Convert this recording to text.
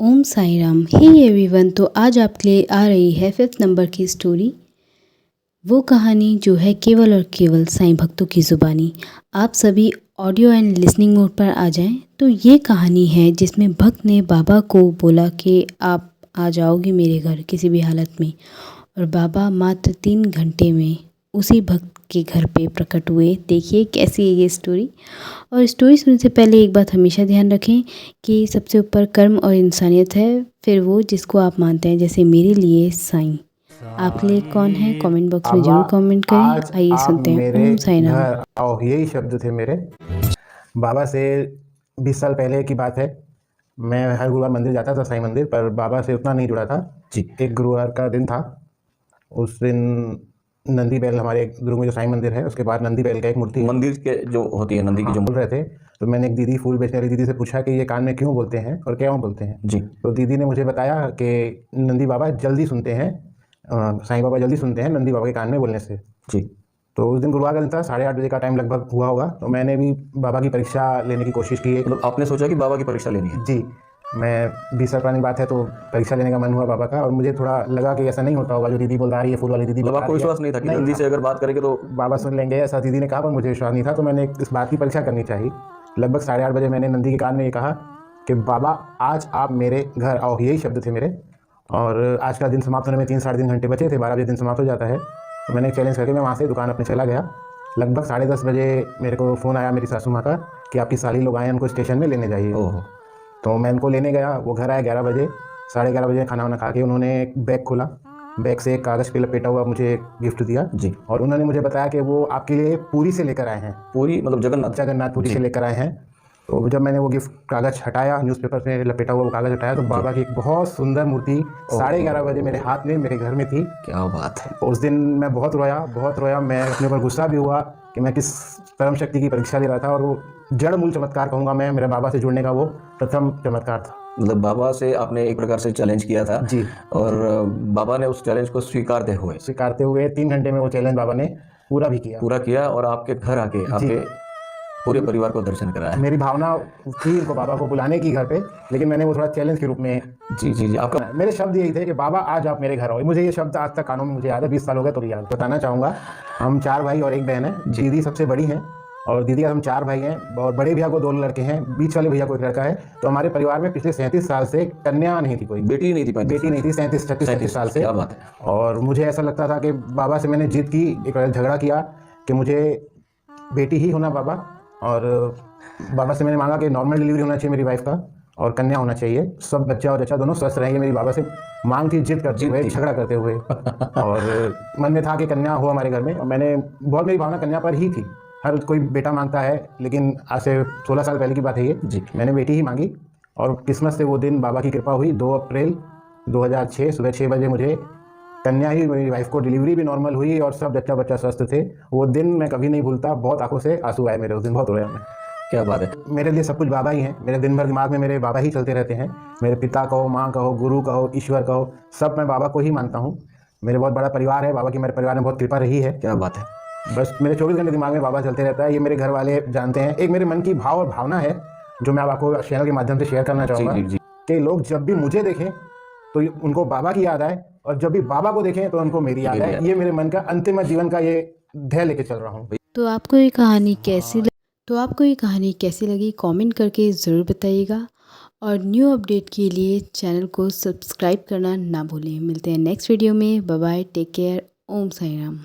ओम Sai Ram. Hey everyone, तो आज आपके लिए आ रही है 5th नंबर की स्टोरी। वो कहानी जो है केवल और केवल साईं भक्तों की ज़ुबानी। आप सभी ऑडियो एंड लिसनिंग मोड पर आ जाएं। तो ये कहानी है जिसमें भक्त ने बाबा को बोला कि आप आ जाओगे मेरे घर किसी भी हालत में, और बाबा मात्र 3 घंटे में उसी भक्त के घर पे प्रकट हुए। देखिए कैसी है ये स्टोरी। और स्टोरी सुनने से पहले एक बात हमेशा ध्यान रखें कि सबसे ऊपर कर्म और इंसानियत है, फिर वो जिसको आप मानते हैं। जैसे मेरे लिए साईं। आपके लिए कौन है? कमेंट बॉक्स में बाबा ज़रूर कमेंट करें। आज आइए आप सुनते हैं। मेरे ओम साई राम। घर आओ, यही शब्द थे मेरे। बाबा से 20 साल पहले की बात है। मैं हर गुरुवार मंदिर जाता था, साईं मंदिर, पर बाबा से उतना नहीं जुड़ा था जी। एक गुरुवार का दिन था। उस दिन नंदी बैल, हमारे एक दुर्ग में जो साईं मंदिर है उसके बाद नंदी बैल का एक मूर्ति मंदिर के जो होती है नंदी की जो बोल रहे थे। तो मैंने एक दीदी, फूल बेचने वाली दीदी से पूछा कि ये कान में क्यों बोलते हैं और क्यों बोलते हैं जी। तो दीदी ने मुझे बताया कि नंदी बाबा जल्दी सुनते हैं, साईं बाबा जल्दी सुनते हैं नंदी बाबा के कान में बोलने से जी। तो उस दिन गुरुवार का दिन था, 8:30 बजे का टाइम लगभग हुआ होगा। तो मैंने भी बाबा की परीक्षा लेने की कोशिश की। मतलब आपने सोचा कि बाबा की परीक्षा लेनी है? जी, मैं 20 साल पुरानी बात है तो परीक्षा लेने का मन हुआ बाबा का, और मुझे थोड़ा लगा कि ऐसा नहीं होता होगा जो दीदी बोल रही है, फूल वाली दीदी। मतलब आपको विश्वास नहीं था कि नंदी से अगर बात करेंगे तो बाबा सुन लेंगे, ऐसा दीदी ने कहा, पर मुझे विश्वास नहीं था। तो मैंने इस बात की परीक्षा करनी चाहिए। लगभग 8:30 बजे मैंने नंदी के कान में ये कहा कि बाबा आज आप मेरे घर आओ, यही शब्द थे मेरे। और आज का दिन समाप्त होने में 3-3.5 घंटे बचे थे, 12 बजे दिन समाप्त हो जाता है। तो मैंने चैलेंज करके मैं वहाँ से दुकान अपने चला गया। लगभग 10:30 बजे मेरे को फ़ोन आया मेरी सासू माँ का कि आपकी साली लोग आए हैं, उनको स्टेशन में लेने जाइए। ओह। तो मैं उनको लेने गया। वो घर आया 11 बजे। 11:30 बजे खाना वाना खा के उन्होंने एक बैग खोला, बैग से एक कागज़ पे लपेटा हुआ मुझे गिफ्ट दिया जी। और उन्होंने मुझे बताया कि वो आपके लिए पूरी से लेकर आए हैं। पूरी मतलब जगन्नाथपुरी से लेकर आए हैं। तो जब मैंने वो गिफ्ट कागज़ हटाया, न्यूज़पेपर से लपेटा हुआ वो कागज़ हटाया, तो बाबा की एक बहुत सुंदर मूर्ति 11:30 बजे मेरे हाथ में मेरे घर में थी। क्या बात है। उस दिन मैं बहुत रोया। मैं अपने ऊपर गुस्सा भी हुआ कि मैं किस परम शक्ति की परीक्षा ले रहा था, और वो जड़ मूल चमत्कार कहूँगा मैं, मेरे बाबा से जुड़ने का वो प्रथम चमत्कार था। मतलब बाबा से आपने एक प्रकार से चैलेंज किया था जी। और बाबा ने उस चैलेंज को स्वीकारते हुए 3 घंटे में वो चैलेंज बाबा ने पूरा किया और आपके घर आके आपके पूरे परिवार को दर्शन कराया। मेरी भावना थी उनको बाबा को बुलाने की घर पे, लेकिन मैंने वो थोड़ा चैलेंज के रूप में। जी। आपका मेरे शब्द यही थे कि बाबा आज आप मेरे घर आओ। मुझे ये शब्द आज तक कानों में मुझे याद है, 20 साल हो गए तो भी याद। बताना चाहूँगा, हम 4 भाई और 1 बहन है। दीदी सबसे बड़ी हैं और दीदी का हम 4 भाई हैं, और बड़े भैया को 2 लड़के हैं, बीच वाले भैया को 1 लड़का है। तो हमारे परिवार में पिछले 37 साल से कन्या नहीं थी, कोई बेटी नहीं थी। 37 साल से। क्या बात है। और मुझे ऐसा लगता था कि बाबा से मैंने जिद की, एक झगड़ा किया कि मुझे बेटी ही होना बाबा। और बाबा से मैंने मांगा कि नॉर्मल डिलीवरी होना चाहिए मेरी वाइफ का, और कन्या होना चाहिए। सब बच्चा और जच्चा दोनों स्वस्थ रहेंगे। मेरी बाबा से मांग थी, जिद करते हुए, झगड़ा करते हुए। और मन में था कि कन्या हो हमारे घर में, और मैंने बहुत, मेरी भावना कन्या पर ही थी। हर कोई बेटा मांगता है, लेकिन आज से 16 साल पहले की बात है ये जी। मैंने बेटी ही मांगी, और किस्मत से वो दिन बाबा की कृपा हुई। 2 अप्रैल 2006 सुबह 6 बजे मुझे कन्या ही, मेरी वाइफ को डिलीवरी भी नॉर्मल हुई, और सब जच्चा बच्चा स्वस्थ थे। वो दिन मैं कभी नहीं भूलता। बहुत आंखों से आंसू आए मेरे उस दिन, बहुत रोया मैं। क्या बात है। मेरे लिए सब कुछ बाबा ही हैं। मेरे दिन भर दिमाग में मेरे बाबा ही चलते रहते हैं। मेरे पिता कहो, माँ कहो, गुरु कहो, ईश्वर कहो, सब मैं बाबा को ही मानता हूँ। मेरे बहुत बड़ा परिवार है, बाबा की मेरे परिवार में बहुत कृपा रही है। क्या बात है। बस मेरे 24 घंटे दिमाग में बाबा चलते रहता है। ये मेरे घर वाले जानते हैं। एक मेरे मन की भाव और भावना है जो मैं आपको चैनल के माध्यम से शेयर करना चाहूँगा कि लोग जब भी मुझे देखें तो उनको बाबा की याद आए, और जब भी बाबा को देखें तो उनको मेरी याद आए। ये मेरे मन का अंतिम जीवन का ये ध्येय लेके चल रहा हूँ। तो आपको ये कहानी कैसी लगी कमेंट करके ज़रूर बताइएगा। और न्यू अपडेट के लिए चैनल को सब्सक्राइब करना ना भूलें। मिलते हैं नेक्स्ट वीडियो में। Bye bye, take care. Om Sai Ram.